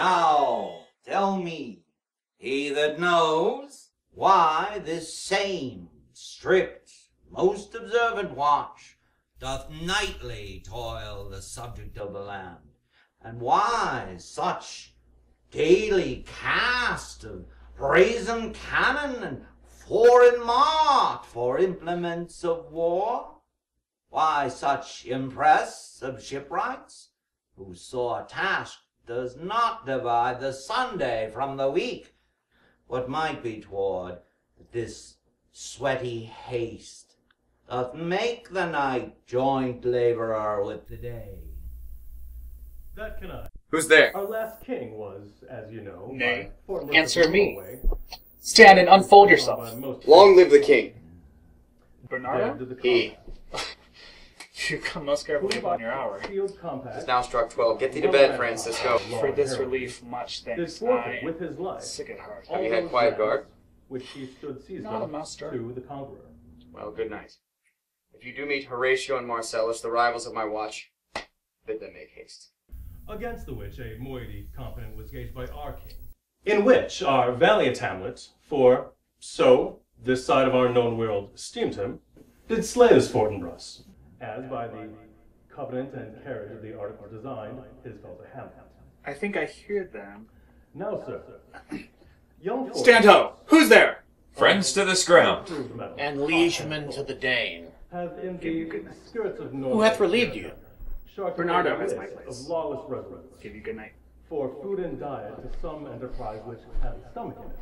Now, tell me, he that knows, why this same strict, most observant watch doth nightly toil the subject of the land, and why such daily cast of brazen cannon and foreign mart for implements of war? Why such impress of shipwrights, whose sore task does not divide the Sunday from the week, what might be toward this sweaty haste doth make the night joint laborer with the day? That can I. Who's there? Our last king was, as you know, Nay, by answer me. Norway, Stand and unfold yourself. Long live the king. Bernardo? He. You come most carefully upon your hour. It's now struck 12. Get thee to bed, Francisco. For this relief, much thanks. I with his life. sick at heart. Have you had quiet guard? Which he stood seized Not a of master. to the conqueror. Well, good night. If you do meet Horatio and Marcellus, the rivals of my watch, bid them make haste. Against the which a moiety competent was gauged by our king. In which our valiant Hamlet, for so this side of our known world esteemed him, did slay this Fortinbras, as by the covenant and carriage of the article designed, his fellow Hamlet. I think I hear them. Now, sir, young Stand ho! Who's there? Friends to this ground. And liegemen to the Dane. Have in the spirits of Who hath relieved you? Bernardo has my place. Of lawless reverence. Give you good night. For food and diet to some enterprise which hath a stomach in it.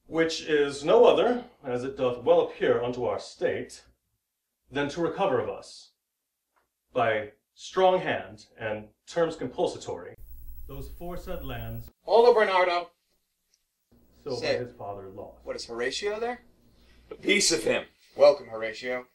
Which is no other, as it doth well appear unto our state, than to recover of us, by strong hand and terms compulsatory, those foresaid lands, Hola, Bernardo. so by Say, his father lost. What is Horatio there? The peace of him. Welcome, Horatio.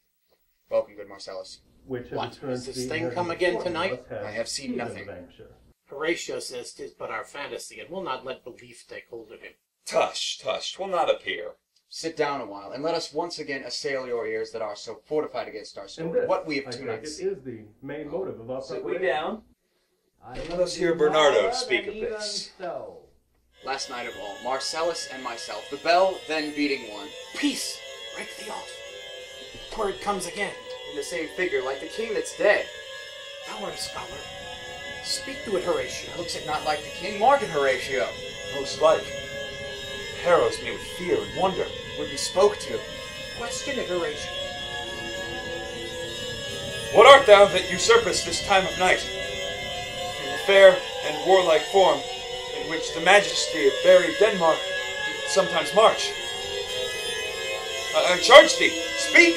Welcome, good Marcellus. Which has What, returned does to this the thing come inheritance again of tonight? us, I have seen Stephen nothing. of Hampshire. Horatio says 'tis but our fantasy, and will not let belief take hold of him. Tush, tush, 'twill not appear. Sit down a while, and let us once again assail your ears that are so fortified against our And story. this, What we I have two think, nights it seen. is the main motive of our Sit we preparation. down. Let us hear Bernardo speak of Even this. so. Last night of all, Marcellus and myself, the bell then beating one, Peace! Break thee off. Word comes again. in the same figure, like the king that's dead. Thou art a scholar. Speak to it, Horatio. Looks it not like the king? Mark it, Horatio. Most like. Harrows me with fear and wonder. Would be spoke to. Question it, Horatio. What art thou that usurpest this time of night? In the fair and warlike form in which the majesty of buried Denmark did sometimes march. I charge thee, speak!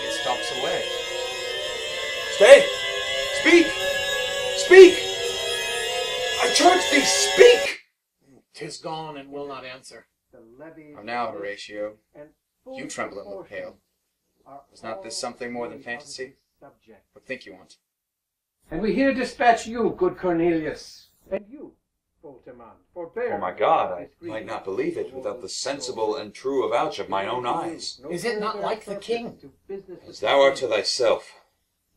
It stomps away. Stay! Speak! Speak! I charge thee, speak! 'Tis gone and will not answer. Oh, now, Horatio, you tremble and look pale. Is not this something more than fantasy? What think you want? And we here dispatch you, good Cornelius, and you, Voltimand, forbear. Oh my God, I might not believe it without the sensible and true avouch of mine own eyes. Is it not like the king? As thou art to thyself,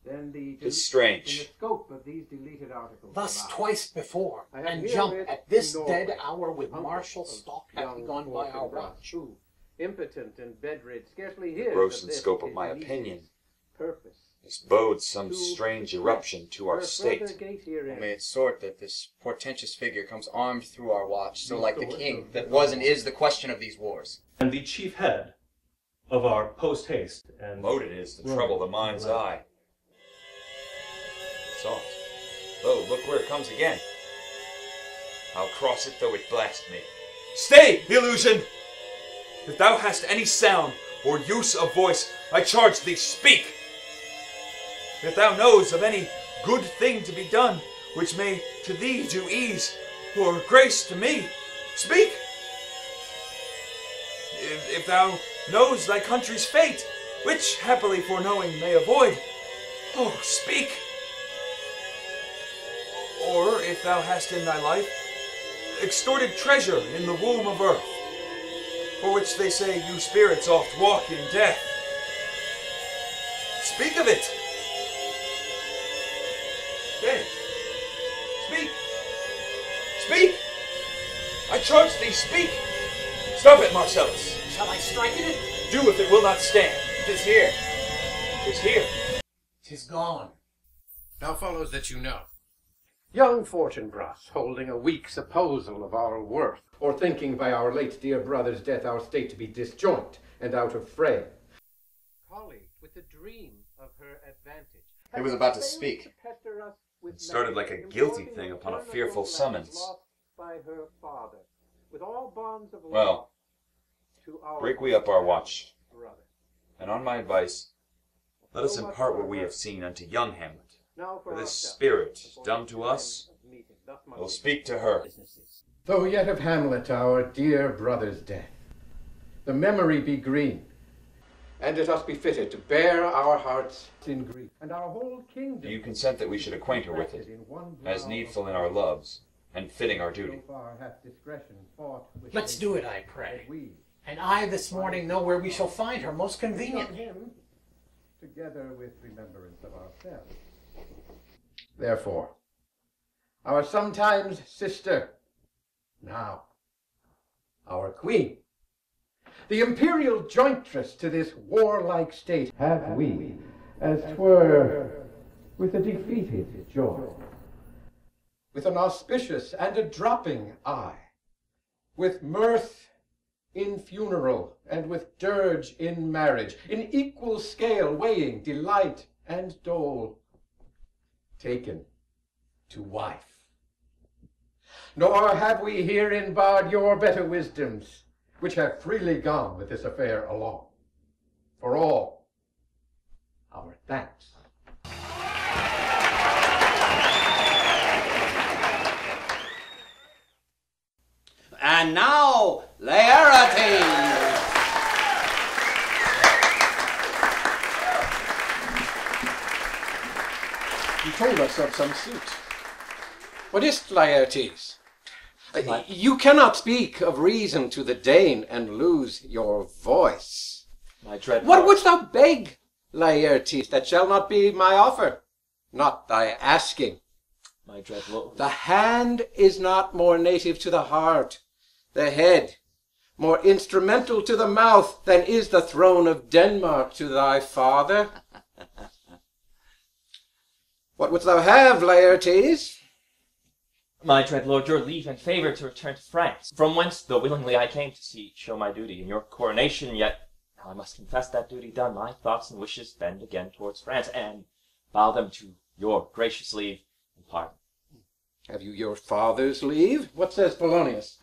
Then the 'tis strange. in the scope of these deleted articles. Thus allowed. twice before, I have and here jump read at this Norway, dead hour with uncle martial of stalk hath young gone by our Fortinbras, watch. who, impotent and bedrid, scarcely his Gross of in this scope of his my immediate opinion. Purpose. This bodes some strange eruption to our Further state. gate herein. May it sort that this portentous figure comes armed through our watch, so like the king that was and is the question of these wars. And the chief head of our post-haste and Loaded is to trouble the mind's eye. Soft. Lo, look where it comes again. I'll cross it though it blast me. Stay, illusion! If thou hast any sound or use of voice, I charge thee, speak! If thou knows of any good thing to be done, which may to thee do ease, or grace to me, speak! If thou knows thy country's fate, which happily foreknowing may avoid, oh, speak! Or if thou hast in thy life extorted treasure in the womb of earth, for which they say you spirits oft walk in death, speak of it! Stay, Speak! Speak! I charge thee, speak! Stop it, Marcellus! Shall I strike at it? Do if it will not stand. 'Tis here. 'Tis here. 'Tis gone. Now follows that you know. Young Fortinbras, holding a weak supposal of our worth, or thinking by our late dear brother's death our state to be disjoint and out of frame. Colleague, with the dream of her advantage. He was about to speak. It started like a guilty thing upon a fearful summons. By her father, with all bonds of Well, break we up our watch, brother. and on my advice, let us impart what we have seen unto young Hamlet. Now For this spirit, dumb to us, will speak to her. Though yet of Hamlet, our dear brother's death, the memory be green, and it us be fitted to bear our hearts in grief, and our whole kingdom. Do you consent that we should acquaint her with it, as needful in our loves, and fitting our duty? Let's do it, I pray. And I this morning know where we shall find her most convenient. Together with remembrance of ourselves. Therefore, our sometimes sister, now our queen, the imperial jointress to this warlike state, have we, as 'twere, with a defeated joy, with an auspicious and a dropping eye, with mirth in funeral and with dirge in marriage, in equal scale weighing delight and dole, taken to wife. Nor have we herein barred your better wisdoms, which have freely gone with this affair along. For all, our thanks. And now, Laertes! You told us of some suit. What is't, Laertes? You cannot speak of reason to the Dane and lose your voice. My dread What lord. wouldst thou beg, Laertes? That shall not be my offer, not thy asking. My dread lord. The hand is not more native to the heart, the head more instrumental to the mouth, than is the throne of Denmark to thy father. What wouldst thou have, Laertes? My dread lord, your leave and favour to return to France, from whence, though willingly I came to show my duty in your coronation, yet, now I must confess that duty done, my thoughts and wishes bend again towards France, and bow them to your gracious leave and pardon. Have you your father's leave? What says Polonius?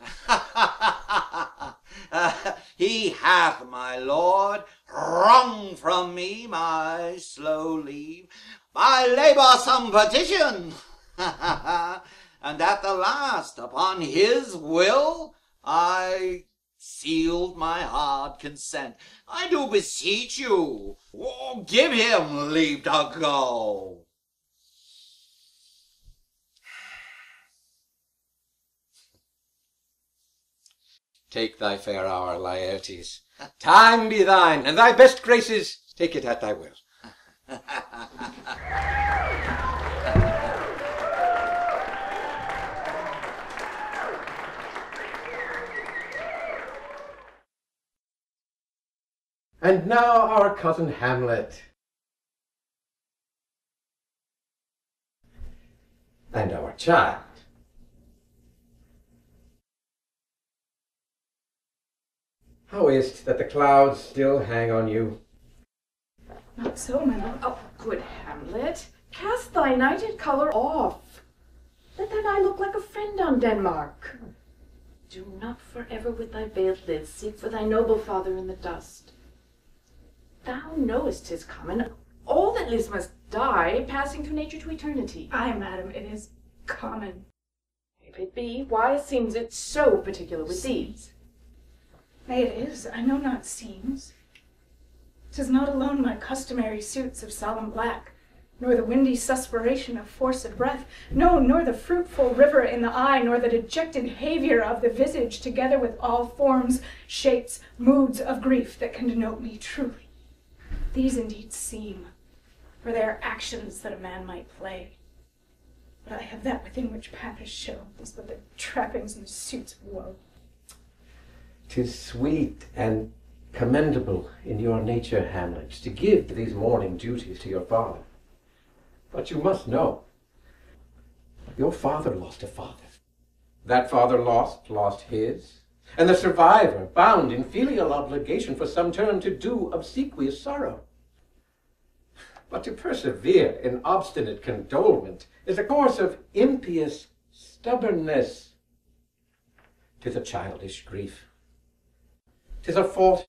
He hath, my lord, wrung from me my slow leave, my laborsome petition, and at the last, upon his will, I sealed my hard consent. I do beseech you, give him leave to go. Take thy fair hour, Laertes. Time be thine, and thy best graces, take it at thy will. And now our cousin Hamlet. And our child. How is't that the clouds still hang on you? Not so, my lord. Oh, good Hamlet, cast thy knighted colour off. Let thine eye look like a friend on Denmark. Do not forever with thy veiled lids seek for thy noble father in the dust. Thou knowest 'tis common. All that lives must die, passing through nature to eternity. Aye, madam, it is common. If it be, why seems it so particular with these? Nay, it is. I know not seems. 'Tis not alone my customary suits of solemn black, nor the windy suspiration of forced breath, no, nor the fruitful river in the eye, nor the dejected behaviour of the visage, together with all forms, shapes, moods of grief that can denote me truly. These indeed seem, for they are actions that a man might play. But I have that within which path is shown, these but the trappings and the suits of woe. 'Tis sweet and commendable in your nature, Hamlet, to give these morning duties to your father. But you must know, your father lost a father. That father lost his, and the survivor bound in filial obligation for some term to do obsequious sorrow. But to persevere in obstinate condolement is a course of impious stubbornness. 'Tis a childish grief. 'Tis a fault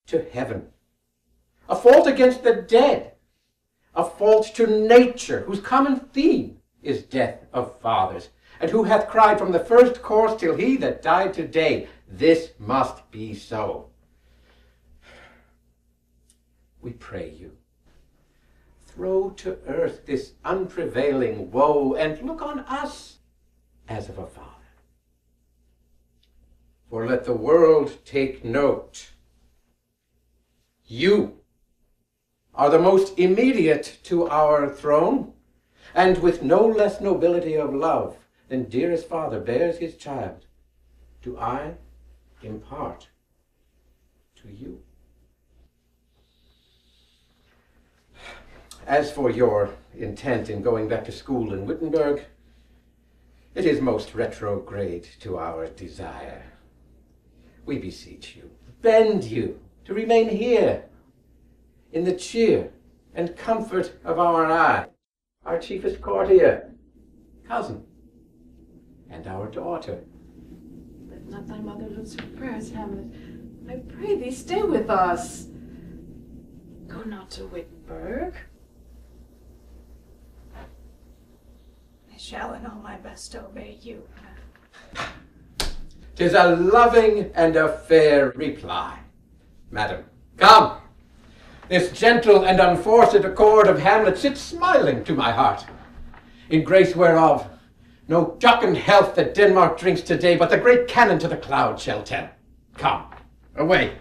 to heaven, a fault against the dead, a fault to nature, whose common theme is death of fathers, and who hath cried from the first course till he that died today, this must be so. We pray you, throw to earth this unprevailing woe, and look on us as of a father. For let the world take note, you are the most immediate to our throne, and with no less nobility of love than dearest father bears his child, do I impart to you. As for your intent in going back to school in Wittenberg, it is most retrograde to our desire. We beseech you, bend you to remain here, in the cheer and comfort of our eye, our chiefest courtier, cousin, and our daughter. Let not thy mother lose her prayers, Hamlet. I pray thee stay with us. Go not to Wittenberg. I shall in all my best obey you. 'Tis a loving and a fair reply. Madam, come. This gentle and unforced accord of Hamlet sits smiling to my heart, in grace whereof no jocund health that Denmark drinks today, but the great cannon to the cloud shall tell. Come, away.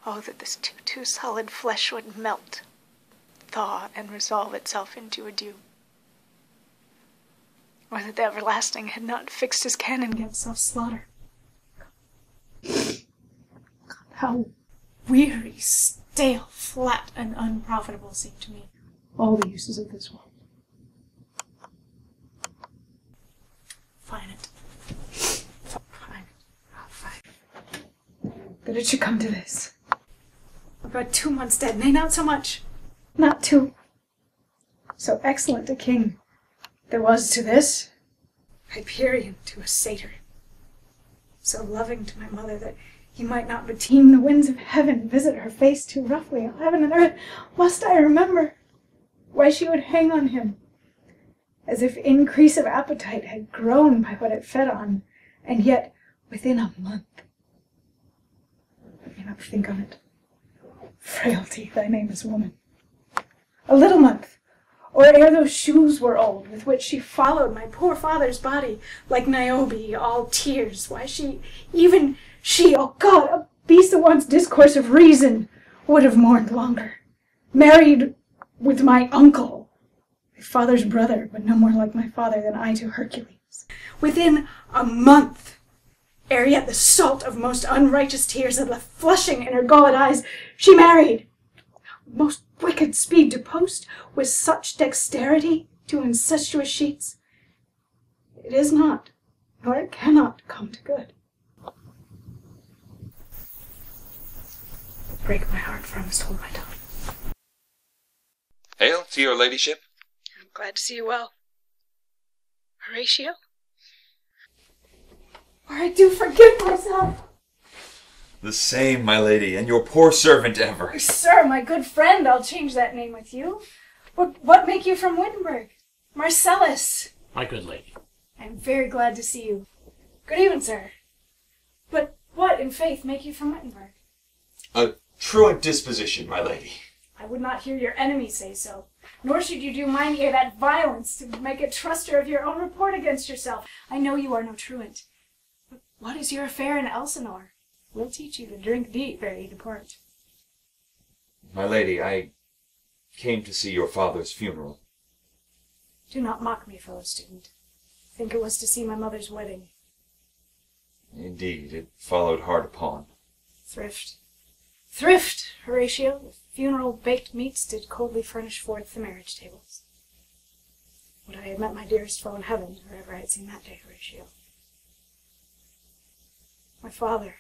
Oh, that this too solid flesh would melt, thaw, and resolve itself into a dew. Or that the everlasting had not fixed his cannon against self-slaughter. How weary, stale, flat, and unprofitable seem to me all the uses of this world. Fine it. Fine it. Oh, fine. That it should come to this. About 2 months dead, nay, not so much. Not 2. So excellent a king there was to this, Hyperion to a satyr. So loving to my mother that he might not beteem the winds of heaven, visit her face too roughly on heaven and earth. Must I remember why she would hang on him, as if increase of appetite had grown by what it fed on, and yet within a month. Let me not think on it. Frailty, thy name is woman. A little month, or ere those shoes were old, with which she followed my poor father's body, like Niobe, all tears. Why even she, oh God, a beast that wants discourse of reason, would have mourned longer. Married with my uncle, my father's brother, but no more like my father than I to Hercules. Within a month, ere yet the salt of most unrighteous tears had left flushing in her gullet eyes, she married. Most wicked speed to post, with such dexterity to incestuous sheets. It is not, nor it cannot come to good. Break my heart, for I must hold my tongue. Hail to your ladyship. I'm glad to see you well. Horatio? Or I do forgive myself. The same, my lady, and your poor servant ever. Sir, my good friend, I'll change that name with you. What make you from Wittenberg? Marcellus. My good lady. I am very glad to see you. Good even, sir. But what, in faith, make you from Wittenberg? A truant disposition, my lady. I would not hear your enemies say so. Nor should you do mine ear that violence to make a truster of your own report against yourself. I know you are no truant. But what is your affair in Elsinore? We'll teach you to drink deep ere you depart. My lady, I came to see your father's funeral. Do not mock me, fellow student. Think it was to see my mother's wedding. Indeed, it followed hard upon. Thrift. Thrift, Horatio! The funeral baked meats did coldly furnish forth the marriage tables. Would I had met my dearest foe in heaven, or ever I had seen that day, Horatio. My father.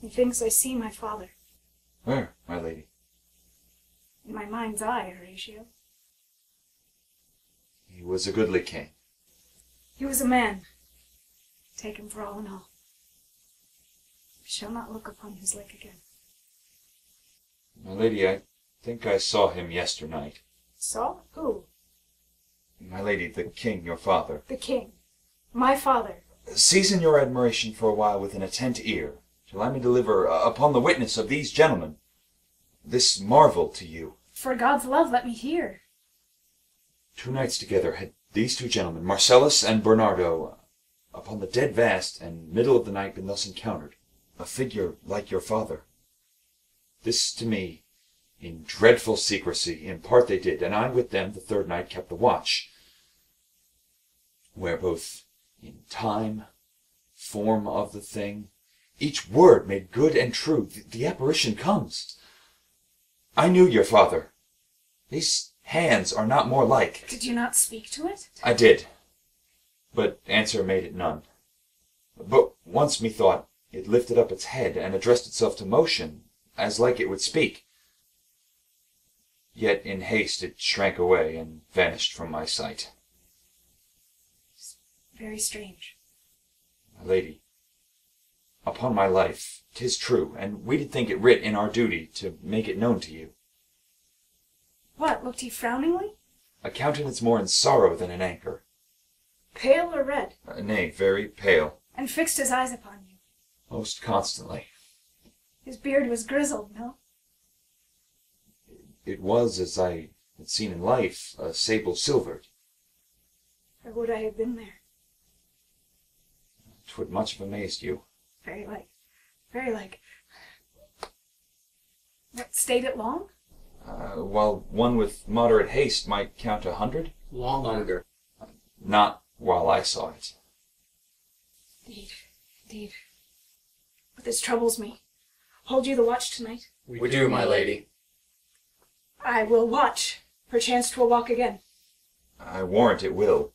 Methinks I see my father. Where, my lady? In my mind's eye, Horatio. He was a goodly king. He was a man. Take him for all in all. I shall not look upon his lake again. My lady, I think I saw him yesternight. Saw? Who? My lady, the king, your father. The king. My father. Season your admiration for a while with an attent ear, till I may deliver upon the witness of these gentlemen this marvel to you. For God's love, let me hear. 2 nights together had these 2 gentlemen, Marcellus and Bernardo, upon the dead vast and middle of the night been thus encountered, a figure like your father. This to me, in dreadful secrecy, in part they did, and I with them the 3rd night kept the watch, where both in time, form of the thing, each word made good and true, the apparition comes. I knew your father. These hands are not more like. Did you not speak to it? I did, but answer made it none. But once methought it lifted up its head and addressed itself to motion, as like it would speak. Yet in haste it shrank away and vanished from my sight. It's very strange. My lady, upon my life, 'tis true, and we did think it writ in our duty to make it known to you. What, looked he frowningly? A countenance more in sorrow than in anger. Pale or red? Nay, very pale. And fixed his eyes upon you. Most constantly. His beard was grizzled, no? It was, as I had seen in life, a sable silvered. Or would I have been there? 'Twould much have amazed you. Very like. Very like. What, stayed it long? While one with moderate haste might count 100. Longer. Not while I saw it. Indeed, indeed. But this troubles me. Hold you the watch tonight? We do, my lady. I will watch. Perchance 'twill walk again. I warrant it will.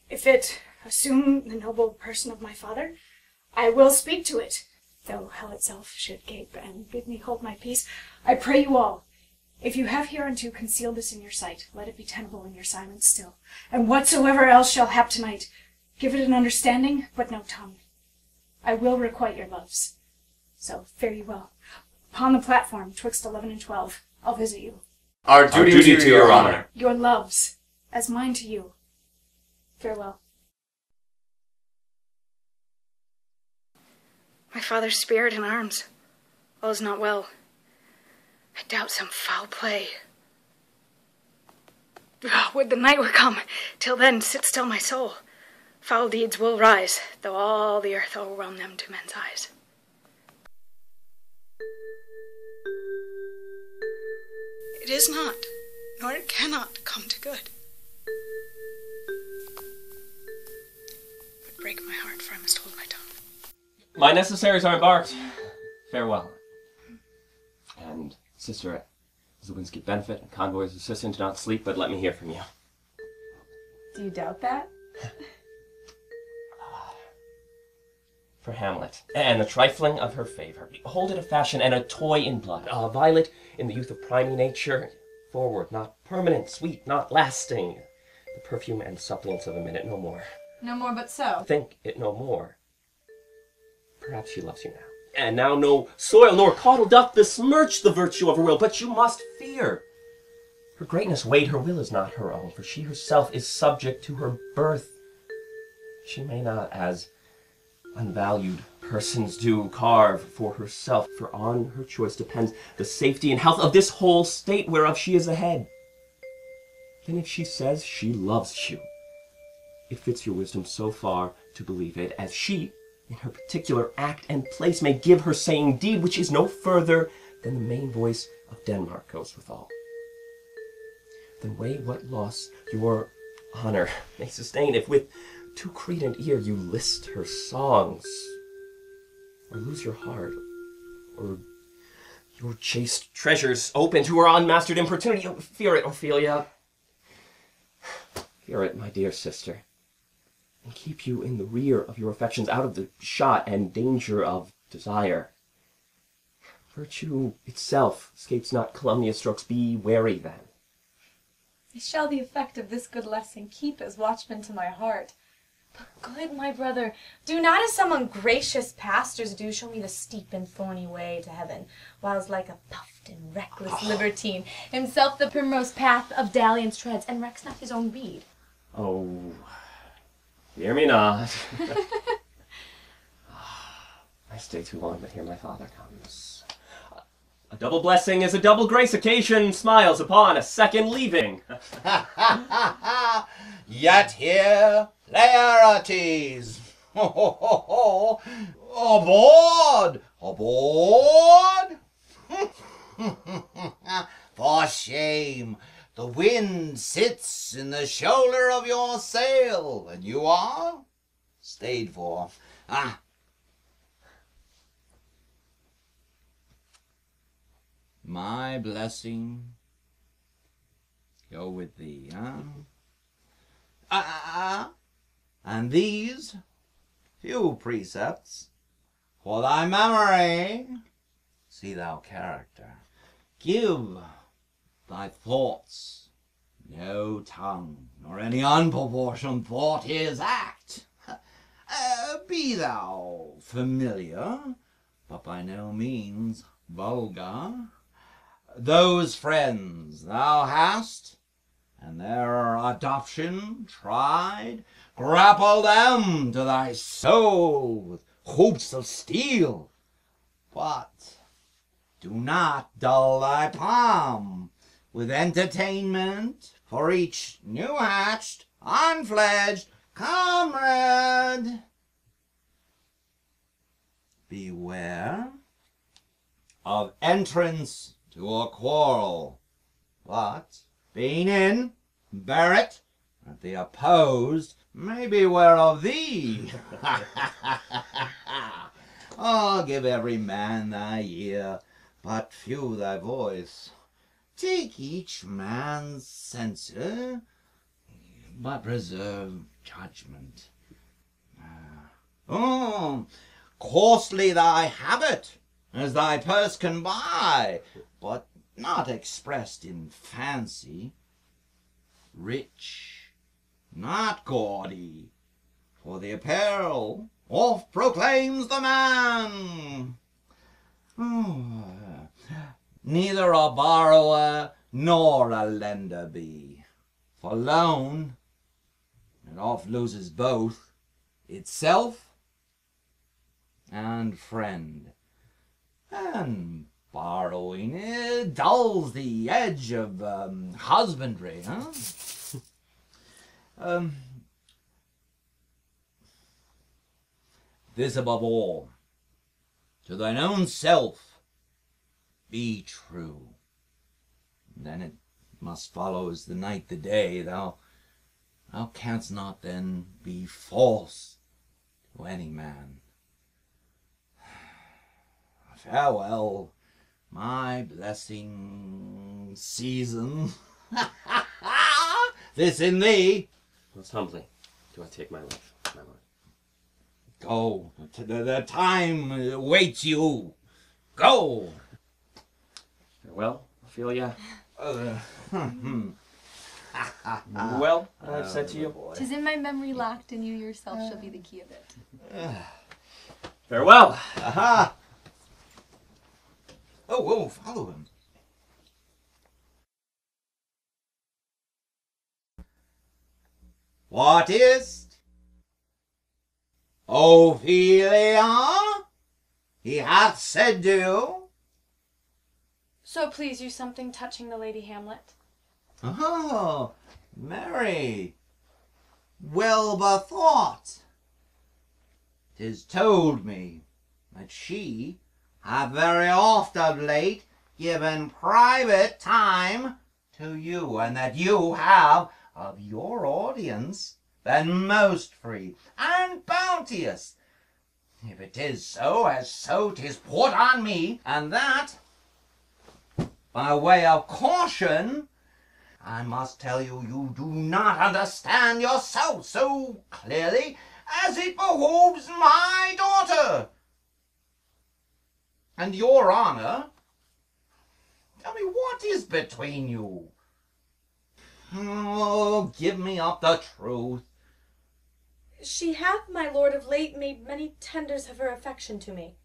If it assume the noble person of my father, I will speak to it. Though hell itself should gape and bid me hold my peace, I pray you all, if you have hereunto concealed this in your sight, let it be tenable in your silence still. And whatsoever else shall hap tonight, give it an understanding, but no tongue. I will requite your loves. So fare you well. Upon the platform, twixt 11 and 12, I'll visit you. Our duty to your honor. Your loves, as mine to you. Farewell. My father's spirit in arms. All is not well. I doubt some foul play. Would the night would come. Till then, sit still my soul. Foul deeds will rise, though all the earth overwhelm them to men's eyes. It is not, nor it cannot come to good. But break my heart, for I must hold my tongue. My necessaries are embarked. Farewell. And, sister, as the winds give benefit and convoys assistant, do not sleep, but let me hear from you. Do you doubt that? For Hamlet, and a trifling of her favour. Hold it a fashion and a toy in blood, a violet in the youth of primy nature, forward, not permanent, sweet, not lasting, the perfume and suppliance of a minute, no more. No more but so. Think it no more. Perhaps she loves you now. And now no soil nor caudle doth besmirch the virtue of her will, but you must fear. Her greatness weighed, her will is not her own, for she herself is subject to her birth. She may not, as unvalued persons do, carve for herself, for on her choice depends the safety and health of this whole state whereof she is the head. Then if she says she loves you, it fits your wisdom so far to believe it, as she, in her particular act and place may give her saying deed, which is no further than the main voice of Denmark goes withal. Then weigh what loss your honor may sustain if with too credent ear you list her songs, or lose your heart, or your chaste treasures open to her unmastered importunity. Oh, fear it, Ophelia. Fear it, my dear sister, and keep you in the rear of your affections, out of the shot and danger of desire. Virtue itself escapes not calumnious strokes. Be wary then. I shall the effect of this good lesson keep as watchman to my heart. But good my brother, do not as some ungracious pastors do show me the steep and thorny way to heaven, whiles like a puffed and reckless libertine, himself the primrose path of dalliance treads, and recks not his own bead. Oh, fear me not. I stay too long, but here my father comes. A double blessing is a double grace. Occasion smiles upon a second leaving. Yet here, Laertes! Ho, ho, ho, ho! Aboard! Aboard! For shame! The wind sits in the shoulder of your sail, and you are stayed for. Ah! My blessing go with thee, and these few precepts for thy memory. See thou character. Give thy thoughts no tongue, nor any unproportioned thought his act. Be thou familiar, but by no means vulgar. Those friends thou hast, and their adoption tried, grapple them to thy soul with hoops of steel. But do not dull thy palm with entertainment for each new-hatched, unfledged comrade. Beware of entrance to a quarrel, but being in, bear it, that the opposed may beware of thee. Oh, give every man thy ear, but few thy voice. Take each man's censure, but preserve judgment. Costly thy habit, as thy purse can buy, but not expressed in fancy. Rich, not gaudy, for the apparel oft proclaims the man. Neither a borrower nor a lender be, for loan it oft loses both itself and friend, and borrowing it dulls the edge of husbandry, This above all, to thine own self be true. Then it must follow as the night the day. Thou canst not then be false to any man. Farewell, my blessing season. This in thee. Most humbly do I take my life, my lord. Go, the time waits you. Go. Farewell, Ophelia. Well, I've said to you. 'Tis in my memory locked, and you yourself shall be the key of it. Farewell. Aha. Oh, follow him. What is't? Ophelia? He hath said to you? So please you something touching the Lady Hamlet. Oh, Mary, well bethought. 'tis told me that she have very oft of late given private time to you, and that you have of your audience been most free and bounteous. If it is so, as so 'tis put on me, and that, by way of caution, I must tell you, you do not understand yourself so clearly as it behooves my daughter. And your honor, tell me what is between you? Oh, give me up the truth. She hath, my lord, of late made many tenders of her affection to me.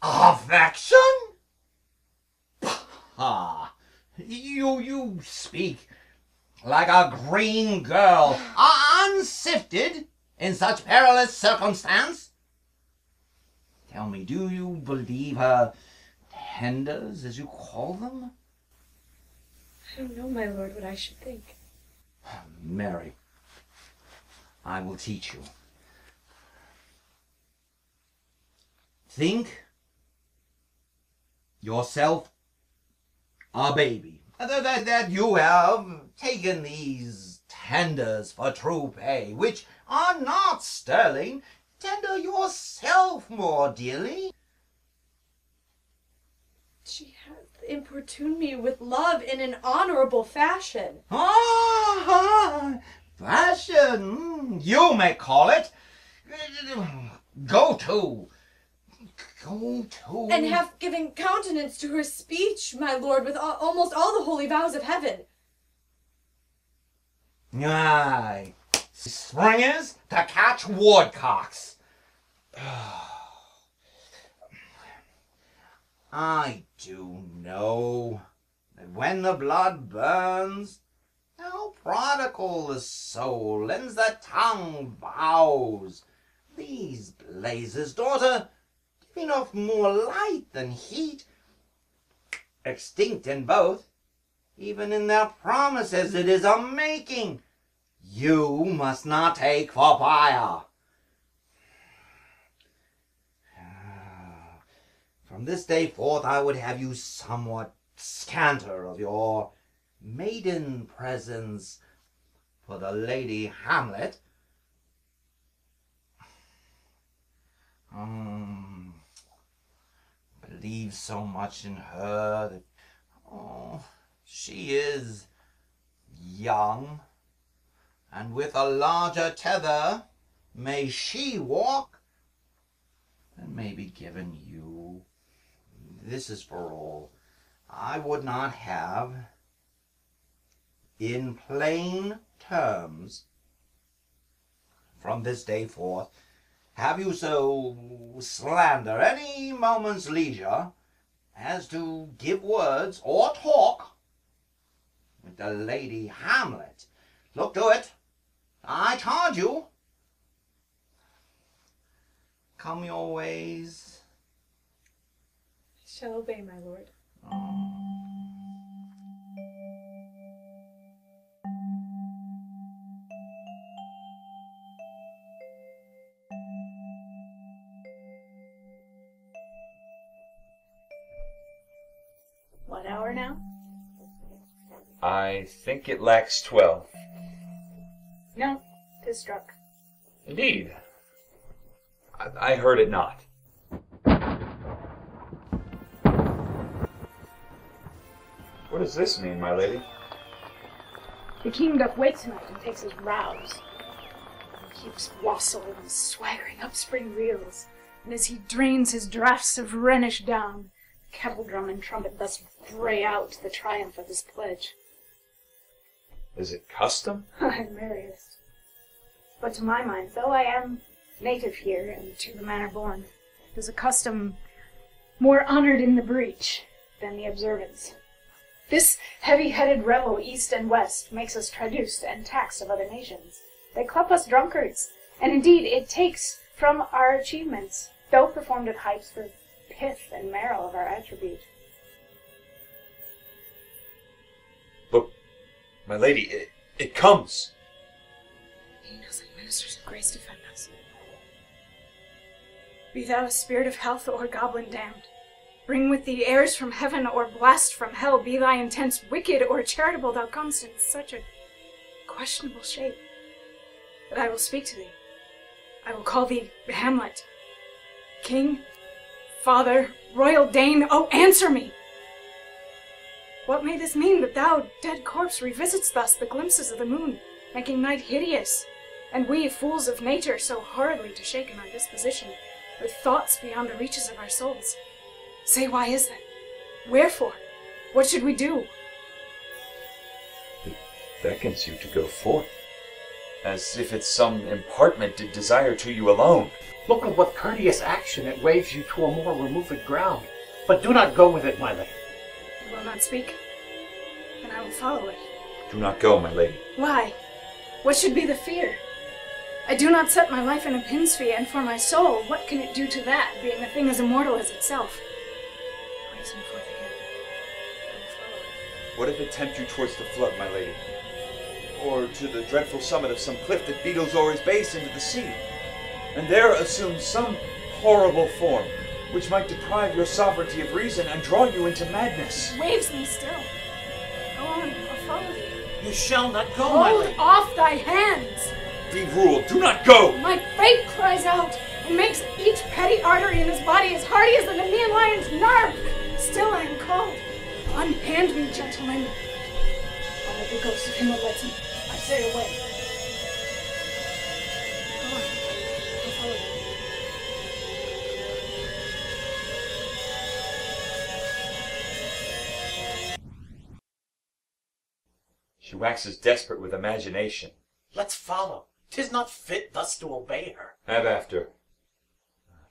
Affection? Ah, you speak like a green girl, unsifted in such perilous circumstance. Tell me, do you believe her tenders, as you call them? I don't know, my lord, what I should think. Mary, I will teach you. Think yourself a baby, that you have taken these tenders for true pay, which are not sterling. Tender yourself more dearly. She hath importuned me with love in an honorable fashion. Ah, fashion, you may call it. Go to. And have given countenance to her speech, my lord, with almost all the holy vows of heaven. Aye, springers to catch woodcocks. I do know that when the blood burns, how prodigal the soul, lends the tongue vows. These blazes, daughter, giving off more light than heat, extinct in both, even in their promises it is a making. You must not take for fire. From this day forth I would have you somewhat scanter of your maiden presence for the Lady Hamlet. Believe so much in her that she is young, and with a larger tether may she walk than may be given you. This is for all. I would not have, in plain terms, from this day forth, have you so slander any moment's leisure as to give words or talk with the Lady Hamlet. Look to it, I charge you. Come your ways. I shall obey, my lord. What hour now? I think it lacks 12. No, 'tis struck. Indeed. I heard it not. What does this mean, my lady? The king doth wake tonight and takes his rouse. He keeps wassailing and swaggering up spring reels, and as he drains his draughts of Rhenish down, kettle drum and trumpet thus bray out the triumph of his pledge. Is it custom? Ay, merriest. But to my mind, though I am native here and to the manor born, it is a custom more honored in the breach than the observance. This heavy-headed revel east and west makes us traduced and taxed of other nations. They club us drunkards, and indeed it takes from our achievements, though performed at heights, the pith and marrow of our attribute. Look, my lady, it comes. Angels and ministers of grace defend us. Be thou a spirit of health or goblin damned. Bring with thee heirs from heaven or blast from hell. Be thy intents wicked or charitable, thou comest in such a questionable shape that I will speak to thee. I will call thee Hamlet. King, father, royal Dane, oh, answer me! What may this mean, that thou, dead corpse, revisits thus the glimpses of the moon, making night hideous, and we, fools of nature, so horridly to shake in our disposition, with thoughts beyond the reaches of our souls? Say, why is that? Wherefore? What should we do? It beckons you to go forth, as if it's some impartment it desire to you alone. Look with what courteous action it waves you to a more removed ground. But do not go with it, my lady. You will not speak? Then I will follow it. Do not go, my lady. Why? What should be the fear? I do not set my life in a pin's fee, and for my soul, what can it do to that, being a thing as immortal as itself? It waves me forth again. I will follow it. What if it tempt you towards the flood, my lady? Or to the dreadful summit of some cliff that beetles o'er his base into the sea, and there assumes some horrible form, which might deprive your sovereignty of reason and draw you into madness? It waves me still. Go on, I'll follow thee. You shall not go, my Hold lady. off thy hands! Be ruled, do not go! My fate cries out, and makes each petty artery in his body as hardy as the Nemean lion's nerve. Still I am called. Unhand me, gentlemen. I'll let the ghost of him that lets me. I say away. Go on, I'll follow you. She waxes desperate with imagination. Let's follow. 'Tis not fit thus to obey her. Have after.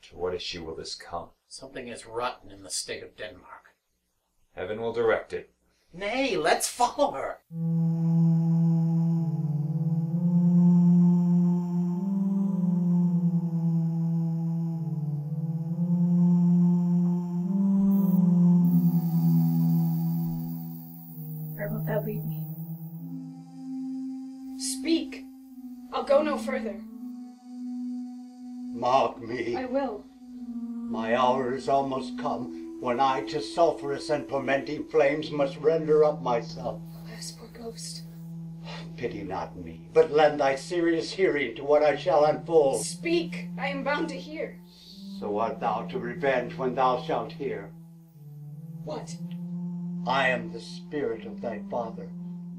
To what issue will this come? Something is rotten in the state of Denmark. Heaven will direct it. Nay, let's follow her. Where wilt thou lead me? Speak! I'll go no further. Mark me. I will. My hour is almost come, when I to sulphurous and tormenting flames must render up myself. Alas, poor ghost. Pity not me, but lend thy serious hearing to what I shall unfold. Speak! I am bound to hear. So art thou to revenge when thou shalt hear. What? I am the spirit of thy father,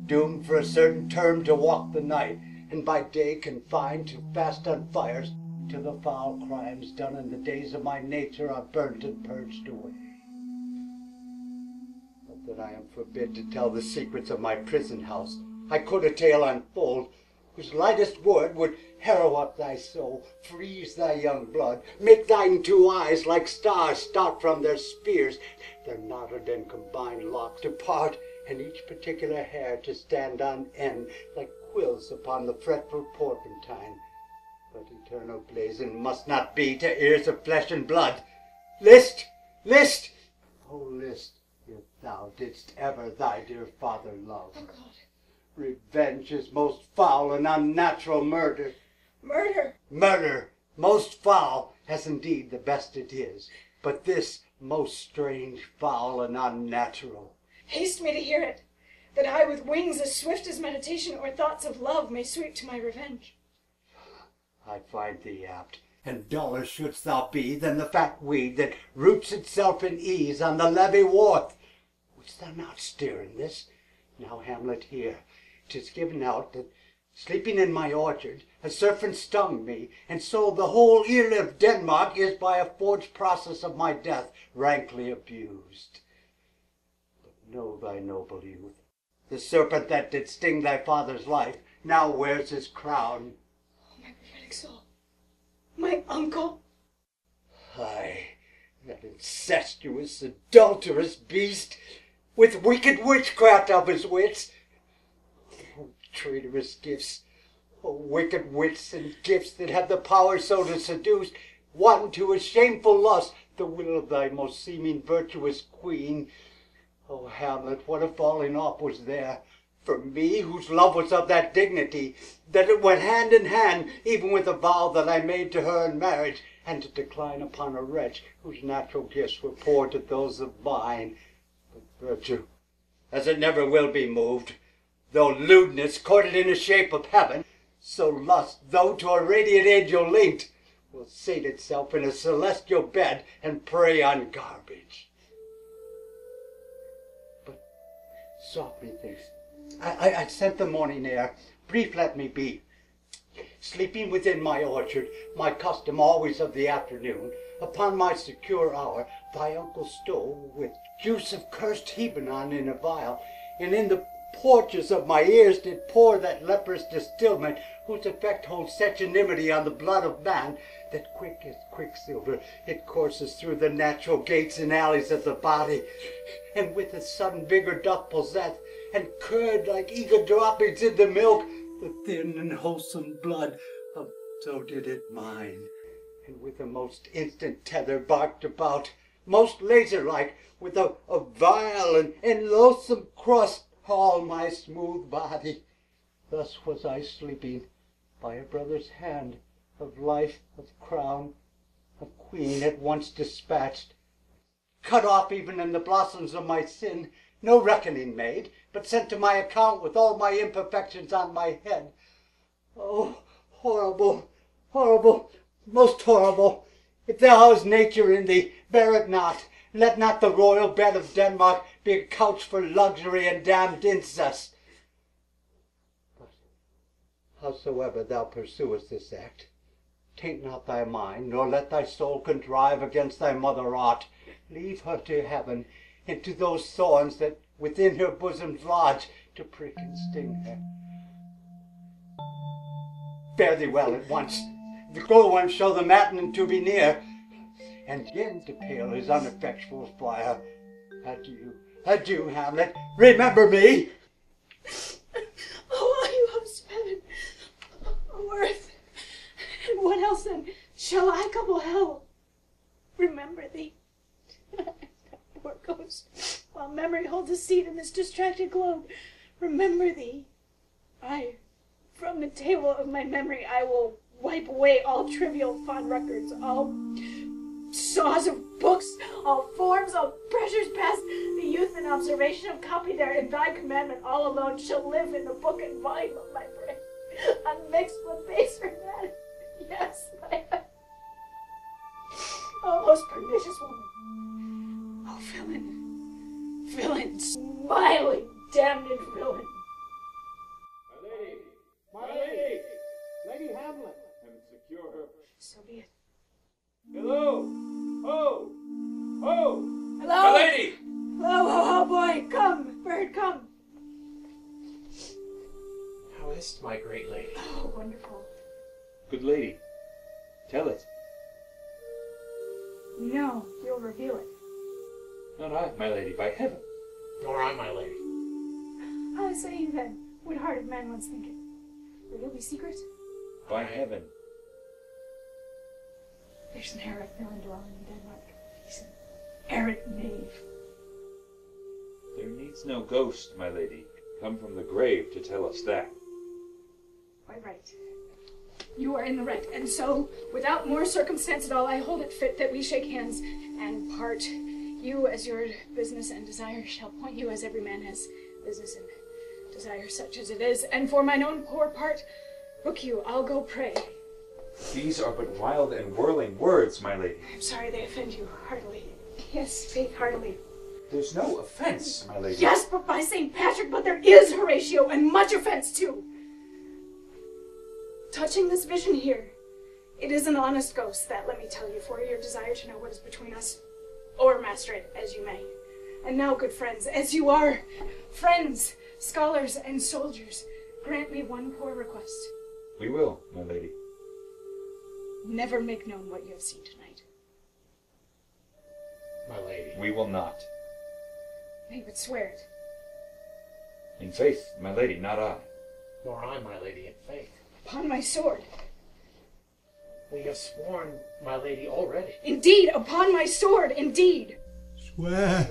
doomed for a certain term to walk the night, and by day confined to fast on fires, till the foul crimes done in the days of my nature are burnt and purged away. But that I am forbid to tell the secrets of my prison house, I could a tale unfold, whose lightest word would harrow up thy soul, freeze thy young blood, make thine two eyes like stars start from their spears, their knotted and combined locks to part, and each particular hair to stand on end like quills upon the fretful porpentine. But eternal blazon must not be to ears of flesh and blood. List! List! Oh, list, if thou didst ever thy dear father love. Oh, God. Revenge is most foul and unnatural murder. Murder! Murder, most foul, as indeed the best it is, but this most strange, foul, and unnatural. Haste me to hear it, that I with wings as swift as meditation or thoughts of love may sweep to my revenge. I find thee apt, and duller shouldst thou be than the fat weed that roots itself in ease on the levee warth. Wouldst thou not stir in this? Now, Hamlet, hear. 'Tis given out that, sleeping in my orchard, a serpent stung me, and so the whole ear of Denmark is by a forged process of my death rankly abused. But know thy noble youth, the serpent that did sting thy father's life now wears his crown. My prophetic soul. My uncle. Aye, that incestuous, adulterous beast, with wicked witchcraft of his wits. Oh, traitorous gifts, oh, wicked wits and gifts that have the power so to seduce one to a shameful lust, the will of thy most seeming virtuous queen. Oh, Hamlet, what a falling off was there! For me, whose love was of that dignity, that it went hand in hand even with the vow that I made to her in marriage, and to decline upon a wretch whose natural gifts were poor to those of mine. But virtue, as it never will be moved, though lewdness courted in the shape of heaven, so lust, though to a radiant angel linked, will sate itself in a celestial bed and prey on garbage. But soft methinks, I scent the morning air, brief let me be. Sleeping within my orchard, my custom always of the afternoon, upon my secure hour, thy uncle stole with juice of cursed Hebanon in a vial, and in the porches of my ears did pour that leprous distilment, whose effect holds such enmity on the blood of man, that quick as quicksilver it courses through the natural gates and alleys of the body, and with its sudden vigor doth possess, and curd like eager droppings in the milk, the thin and wholesome blood of so did it mine, and with a most instant tether barked about, most laser-like, with a vile and loathsome crust all my smooth body. Thus was I sleeping by a brother's hand, of life, of crown, of queen at once dispatched, cut off even in the blossoms of my sin, no reckoning made, but sent to my account with all my imperfections on my head. Oh, horrible, horrible, most horrible! If thou hast nature in thee, bear it not. Let not the royal bed of Denmark be a couch for luxury and damned incest. But howsoever thou pursuest this act, taint not thy mind, nor let thy soul contrive against thy mother aught. Leave her to heaven, and to those thorns that within her bosom lodge, to prick and sting her. Fare thee well at once. The glowworms show the matin to be near, and again to pale his uneffectual fire. Adieu, adieu, Hamlet. Remember me. Oh, you have spent worth. And what else then shall I couple hell? Remember thee. Poor ghost, while memory holds a seat in this distracted globe, remember thee. From the table of my memory, I will wipe away all trivial fond records, all saws of books, all forms, all pressures past. The youth and observation of copy there, in thy commandment all alone shall live in the book and volume of my brain, unmixed with baser men. Yes, my oh, most pernicious woman. Oh, villain, villain, smiling, damned villain. My lady! Lady Hamlet! And secure her. So be it. Hello! Ho! Ho! Hello? My lady! Hello, ho, ho, boy! Come, bird, come! How is my great lady? Oh, wonderful. Good lady, tell it. No, you'll reveal it. Not I, my lady, by heaven. Nor I, my lady. How say you then? Would hearted man once think it? Reveal the secret? By heaven. There's an errant villain dwelling in Denmark. He's an errant knave. There needs no ghost, my lady, come from the grave to tell us that. Quite right. You are in the right, and so, without more circumstance at all, I hold it fit that we shake hands and part. You, as your business and desire, shall point you as every man has business and desire, such as it is, and for mine own poor part, look you, I'll go pray. These are but wild and whirling words, my lady. I'm sorry they offend you heartily. Yes, speak heartily. There's no offense, my lady. Yes, but by St. Patrick, but there is, Horatio, and much offense too. Touching this vision here, it is an honest ghost, that let me tell you, for your desire to know what is between us, or master it as you may. And now, good friends, as you are friends, scholars, and soldiers, grant me one poor request. We will, my lady. Never make known what you have seen tonight. My lady. We will not. Nay, but swear it. In faith, my lady, not I. Nor I, my lady, in faith. Upon my sword. We have sworn, my lady, already. Indeed, upon my sword, indeed. Swear.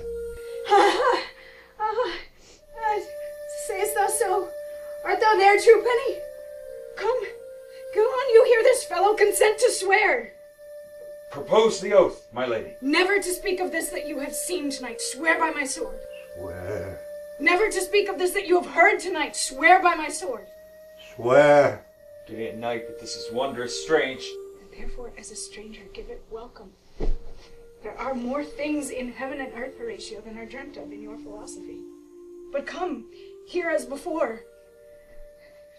Sayest thou so, there, Truepenny? Come on, you hear this fellow consent to swear. Propose the oath, my lady. Never to speak of this that you have seen tonight, swear by my sword. Swear. Never to speak of this that you have heard tonight, swear by my sword. Swear. Day and night, but this is wondrous strange. And therefore, as a stranger, give it welcome. There are more things in heaven and earth, Horatio, than are dreamt of in your philosophy. But come, here as before.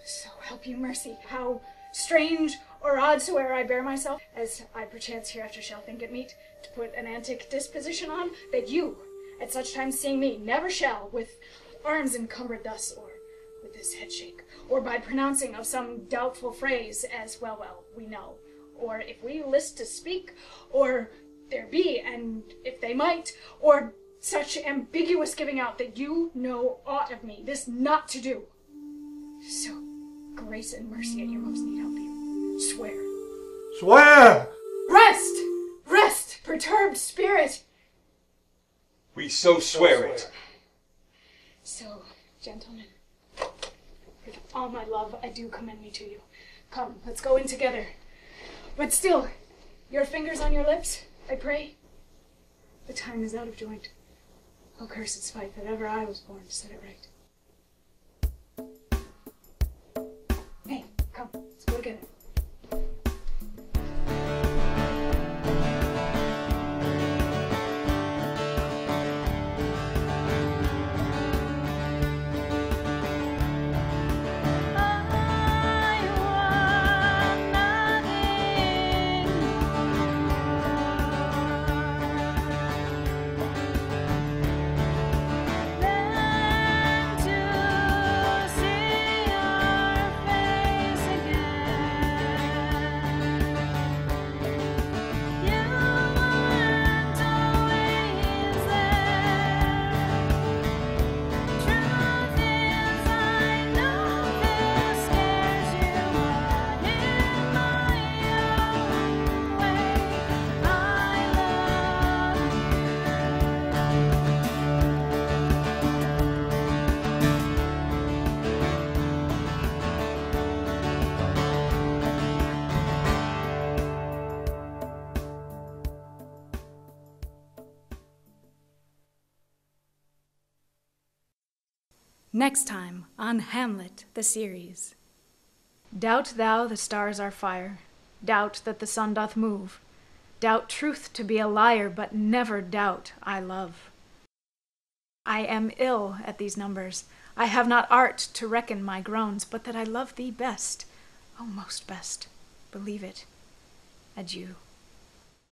So help you mercy, how strange or odd soe'er I bear myself, as I perchance hereafter shall think it meet, to put an antic disposition on, that you, at such times seeing me, never shall, with arms encumbered thus, or with this head shake, or by pronouncing of some doubtful phrase, as well, we know, or if we list to speak, or there be, and if they might, or such ambiguous giving out that you know aught of me, this not to do. So, grace and mercy at your most need help you. Swear. Swear! Rest, perturbed spirit. We so swear it. So, gentlemen, with all my love, I do commend me to you. Come, let's go in together. But still, your fingers on your lips, I pray. The time is out of joint. Oh, cursed spite that ever I was born to set it right. Hey, come, let's go together. Next time on Hamlet, the series. Doubt thou the stars are fire, doubt that the sun doth move, doubt truth to be a liar, but never doubt I love. I am ill at these numbers, I have not art to reckon my groans, but that I love thee best, oh most best, believe it. Adieu.